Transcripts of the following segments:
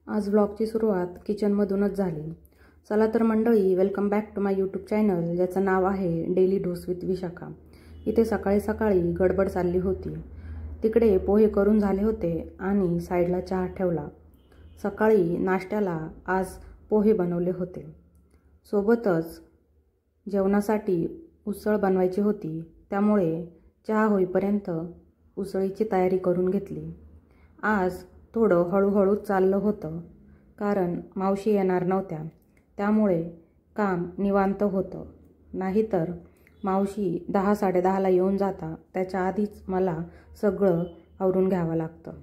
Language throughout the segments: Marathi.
आज व्लॉगची सुरुवात किचनमधूनच झाली। चला तर मंडळी, welcome back to my YouTube channel, ज्याचं नाव आहे डेली डोस विथ विशाखा। इथे सकाळी सकाळी गडबड चालली होती। तिकडे पोहे करून झाले होते आणि साईडला चहा ठेवला। सकाळी नाश्त्याला आज पोहे बनवले होते, सोबतच जेवणासाठी उसळ बनवायची होती, त्यामुळे चहा होईपर्यंत उसळीची तयारी करून घेतली। आज थोडं हळूहळू चाललं होतं, कारण मावशी येणार नव्हत्या, त्यामुळे काम निवांत होतं। नाहीतर मावशी 10-10:30ला येऊन जाता, त्याच्या आधीच मला सगळं आवरून घ्यावं लागतं।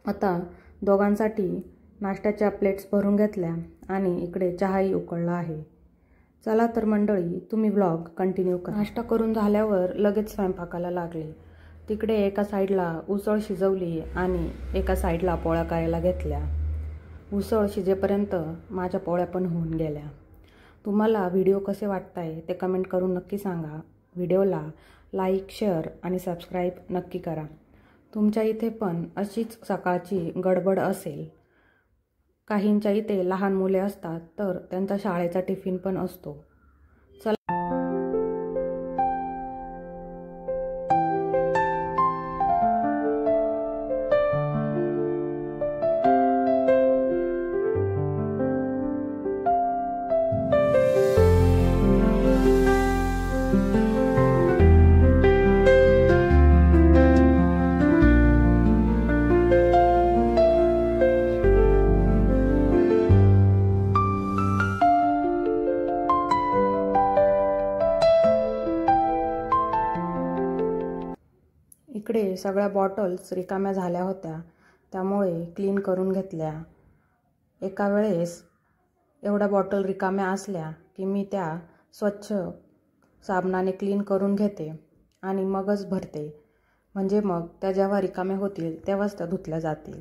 आता दोघांसाठी नाश्त्याच्या प्लेट्स भरून घेतल्या आणि इकडे चहाही उकळला आहे। चला तर मंडळी, तुम्ही व्लॉग कंटिन्यू करा। नाश्ता करून झाल्यावर लगेच स्वयंपाकाला लागले। तिकडे एका साईडला उसळ शिजवली आणि एका साईडला पोळ्या करायला घेतल्या। उसळ शिजेपर्यंत माझ्या पोळ्या पण होऊन गेल्या। तुम्हाला व्हिडिओ कसे वाटताय ते कमेंट करून नक्की सांगा। व्हिडिओला लाईक, शेअर आणि सबस्क्राईब नक्की करा। तुमच्या इथे पण अशीच सकाळची गडबड असेल। काहींच्या इथे लहान मुले असतात, तर त्यांचा शाळेचा टिफिन पण असतो। इकडे सगळ्या बॉटल्स रिकाम्या झाल्या होत्या, त्यामुळे क्लीन करून घेतल्या। एका वेळेस एवढ्या बॉटल रिकाम्या असल्या की मी त्या स्वच्छ साबणाने क्लीन करून घेते आणि मगच भरते, म्हणजे मग त्या जेव्हा रिकाम्या होतील तेव्हाच त्या धुतल्या जातील।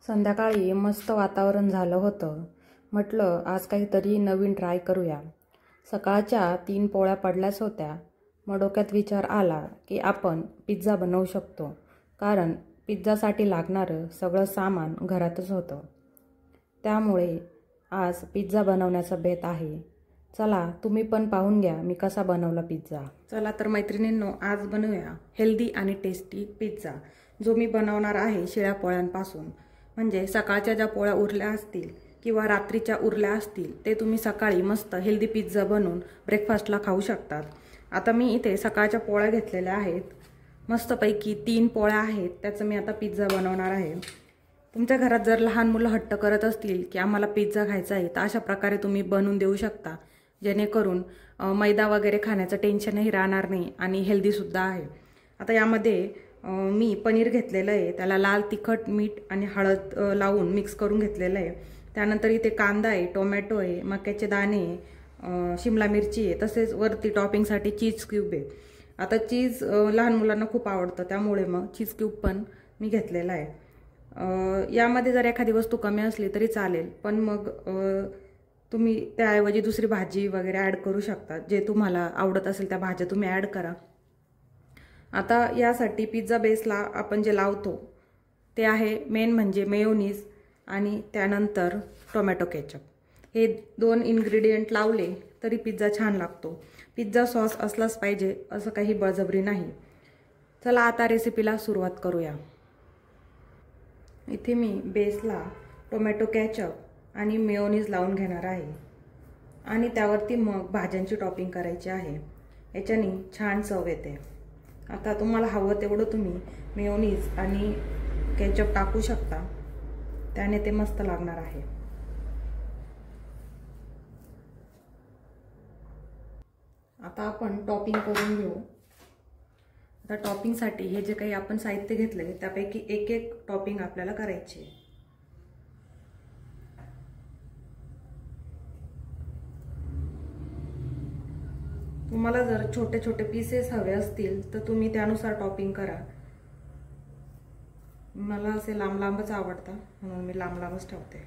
संध्याकाळी मस्त वातावरण झालं होतं। म्हटलं आज काहीतरी नवीन ट्राय करूया। सकाळच्या 3 पोळ्या पडल्याच होत्या, मग डोक्यात विचार आला की आपण पिझ्झा बनवू शकतो, कारण पिझ्झासाठी लागणारं सगळं सामान घरातच होतं। त्यामुळे आज पिझ्झा बनवण्याचा बेत आहे। चला तुम्ही पण पाहून घ्या मी कसा बनवला पिझ्झा। चला तर मैत्रिणींनो, आज बनवूया हेल्दी आणि टेस्टी पिझ्झा, जो मी बनवणार आहे शिळ्या पोळ्यांपासून। म्हणजे सकाळच्या ज्या पोळ्या उरल्या असतील किंवा रात्रीच्या उरल्या असतील, ते तुम्ही सकाळी मस्त हेल्दी पिझ्झा बनवून ब्रेकफास्टला खाऊ शकतात। आता मी इथे सकाळच्या पोळ्या घेतलेल्या आहेत, मस्तपैकी 3 पोळ्या आहेत, त्याचं मी आता पिझ्झा बनवणार आहे। तुमच्या घरात जर लहान मुलं हट्ट करत असतील की आम्हाला पिझ्झा खायचा आहे, तर अशा प्रकारे तुम्ही बनवून देऊ शकता, जेणेकरून मैदा वगैरे खाण्याचं टेन्शनही राहणार नाही आणि हेल्दीसुद्धा आहे। आता यामध्ये मी पनीर घेतलेलं आहे, त्याला लाल तिखट, मीठ आणि हळद लावून मिक्स करून घेतलेलं आहे। त्यानंतर इथे कांदा आहे, टोमॅटो आहे, मक्याचे दाणे, शिमला मिरची आहे, तसेच वरती टॉपिंगसाठी चीज क्यूब आहे। आता चीज लहान मुलांना खूप आवडतं, त्यामुळे मग चीज क्यूब पण मी घेतलेला आहे। यामध्ये जर एखादी वस्तू कमी असली तरी चालेल, पण मग तुम्ही त्याऐवजी दुसरी भाजी वगैरे ॲड करू शकता. जे तुम्हाला आवडत असेल त्या भाज्या तुम्ही ॲड करा. आता यासाठी पिझ्झा बेसला आपण जे लावतो ते आहे मेन म्हणजे मेयोनीज आणि त्यानंतर टोमॅटो केचप. हे 2 इन्ग्रेडियंट लावले तरी पिझ्झा छान लागतो. पिझ्झा सॉस असलाच पाहिजे असं काही बळजबरी नाही. चला आता रेसिपीला सुरुवात करूया. इथे मी बेसला टोमॅटो केचप आणि मेयोनीज लावून घेणार आहे आणि त्यावरती मग भाज्यांची टॉपिंग करायची आहे. याच्याने छान चव येते. आता तुम्हाला हवं तेवढं तुम्ही मेयोनीज आणि केचप टाकू शकता, त्याने ते मस्त लागणार आहे. आता आपण टॉपिंग करून घेऊ. आता टॉपिंगसाठी हे जे काही आपण साहित्य घेतले त्यापैकी एक एक टॉपिंग आपल्याला करायची आहे. तुम्हाला जर छोटे छोटे पीसेस हवे असतील तर तुम्ही त्यानुसार टॉपिंग करा. मला असे लांब लांबच आवडतं म्हणून मी लांब लांबच ठेवते.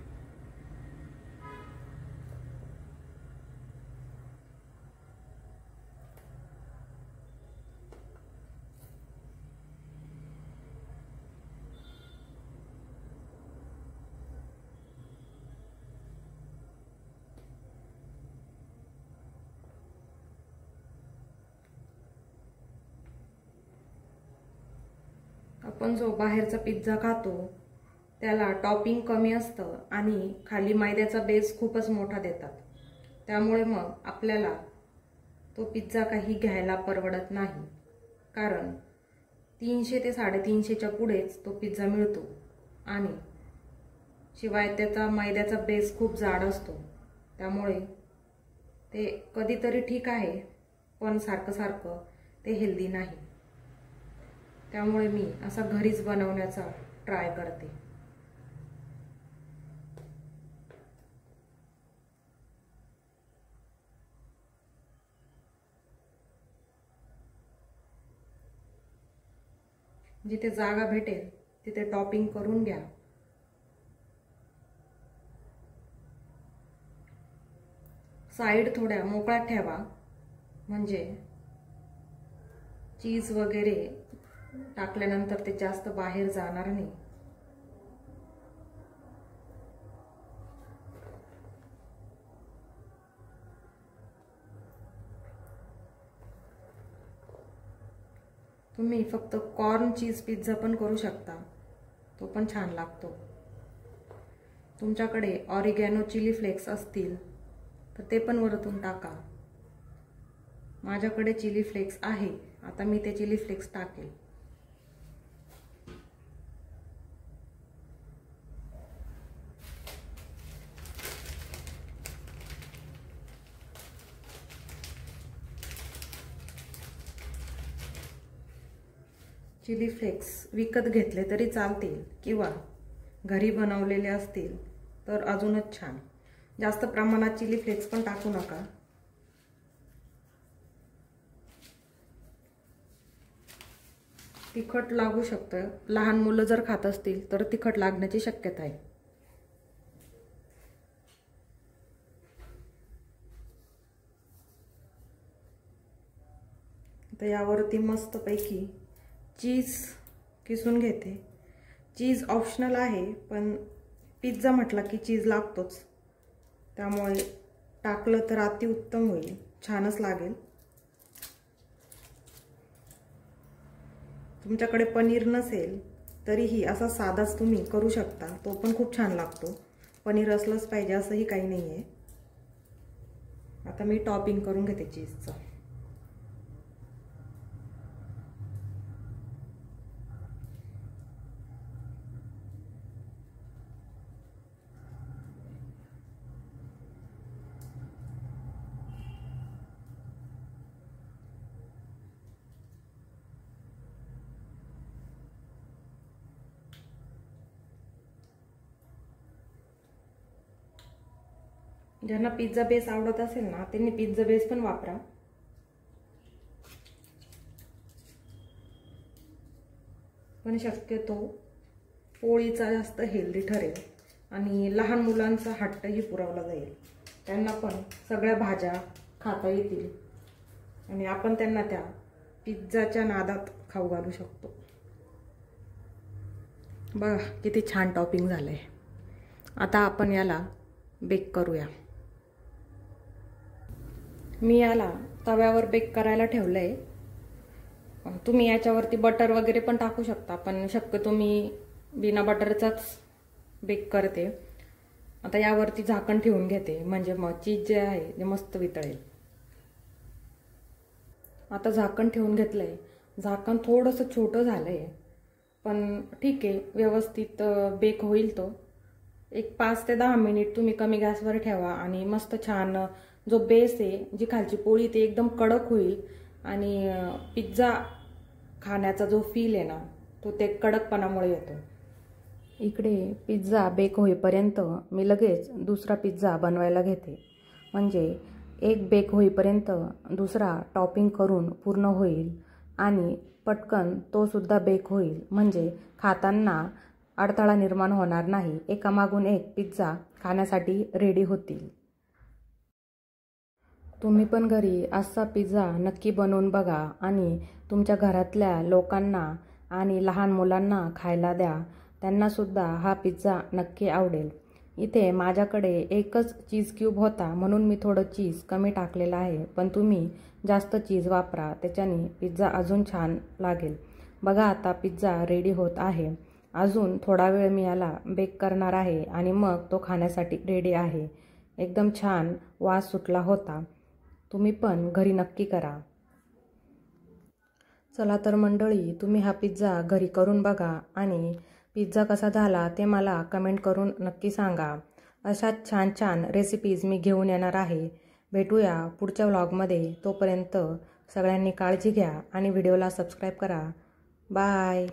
आपण जो बाहेरचा पिझ्झा खातो त्याला टॉपिंग कमी असतं आणि खाली मैद्याचा बेस खूपच मोठा देतात. त्यामुळे मग आपल्याला तो पिझ्झा काही घ्यायला परवडत नाही. कारण 300 ते 350च्या पुढेच तो पिझ्झा मिळतो आणि शिवाय त्याचा मैद्याचा बेस खूप जाड असतो. त्यामुळे ते कधीतरी ठीक आहे पण सारखं सारखं ते हेल्दी नाही. त्यामुळे मी असा घरीच बनवण्याचा ट्राय करते. जिथे जागा भेटेल तिथे टॉपिंग करून घ्या. साइड थोड्या मोकळ्या ठेवा म्हणजे चीज वगैरे टाकल्यानंतर ते जास्त बाहेर जाणार नाही. तुम्ही फक्त कॉर्न चीज पिझ्झा पण करू शकता, तो पण छान लागतो. तुमच्याकडे ऑरिगॅनो चिली फ्लेक्स असतील तर ते पण वरतून टाका. माझ्याकडे चिली फ्लेक्स आहे, आता मी ते चिली फ्लेक्स टाकेल. चिली फ्लेक्स विकत घेतले तरी चालतील किंवा घरी बनवलेले असतील तर अजूनच छान. जास्त प्रमाणात चिली फ्लेक्स पण टाकू नका. तिखट लागू शकतं. लहान मुलं जर खात असतील तर तिखट लागण्याची शक्यता आहे. तर यावरती मस्तपैकी चीज किसून घेते. चीज ऑप्शनल आहे पण पिझ्झा म्हटला की चीज लागतोच, त्यामुळे टाकलं तर अतिउत्तम होईल, छानच लागेल. तुमच्याकडे पनीर नसेल तरीही असा साधाच तुम्ही करू शकता, तो पण खूप छान लागतो. पनीर असलंच पाहिजे असंही काही नाही आहे. आता मी टॉपिंग करून घेते चीजचं. ज्यांना पिझ्झा बेस आवडत असेल ना त्यांनी पिझ्झा बेस पण वापरा. पण शक्यतो पोळीचा जास्त हेल्दी ठरेल आणि लहान मुलांचा हट्टही पुरवला जाईल. त्यांना पण सगळ्या भाज्या खाता येतील आणि आपण त्यांना त्या पिझ्झाच्या नादात खाऊ घालू शकतो। बघा किती छान टॉपिंग झालंय। आता आपण याला बेक करूया। मी याला तव्यावर बेक करायला ठेवलंय। तुम्ही याच्यावरती बटर वगैरे पण टाकू शकता, पण शक्यतो मी बिना बटरचाच बेक करते। आता यावरती झाकण ठेवून घेते, म्हणजे मग चीज जे आहे ते मस्त वितळेल। आता झाकण ठेवून घेतलंय। झाकण थोडंसं छोटं झालंय, पण ठीक आहे, व्यवस्थित बेक होईल तो। एक 5 ते 10 मिनिट तुम्ही कमी गॅसवर ठेवा आणि मस्त छान जो बेस आहे, जी खालची पोळी ते एकदम कडक होईल आणि पिझ्झा खाण्याचा जो फील आहे ना, तो ते कडकपणामुळे येतो। इकडे पिझ्झा बेक होईपर्यंत मी लगेच दुसरा पिझ्झा बनवायला घेते, म्हणजे एक बेक होईपर्यंत दुसरा टॉपिंग करून पूर्ण होईल आणि पटकन तो सुद्धा बेक होईल, म्हणजे खाताना अडथळा निर्माण होणार नाही। एकामागून एक पिझ्झा खाण्यासाठी रेडी होतील। तुम्ही पण घरी असा पिझ्झा नक्की बनवून बघा आणि तुमच्या घरातल्या लोकांना आणि लहान मुलांना खायला द्या, त्यांना सुद्धा हा पिझ्झा नक्की आवडेल। इथे माझ्याकडे एकच चीज क्यूब होता, म्हणून मी थोडं चीज कमी टाकलेलं आहे, पण तुम्ही जास्त चीज वापरा, त्याच्याने पिझ्झा अजून छान लागेल। बघा आता पिझ्झा रेडी होत आहे। अजून थोडा वेळ मी याला बेक करणार आहे आणि मग तो खाण्यासाठी रेडी आहे। एकदम छान वास सुटला होता। तुम्ही पण घरी नक्की करा। चला तर मंडळी, तुम्ही हा पिझ्झा घरी करून बघा आणि पिझ्झा कसा झाला ते मला कमेंट करून नक्की सांगा। अशाच छान छान रेसिपीज मी घेऊन येणार आहे। भेटूया पुढच्या व्लॉगमध्ये। तोपर्यंत सगळ्यांनी काळजी घ्या आणि व्हिडिओला सबस्क्राईब करा। बाय।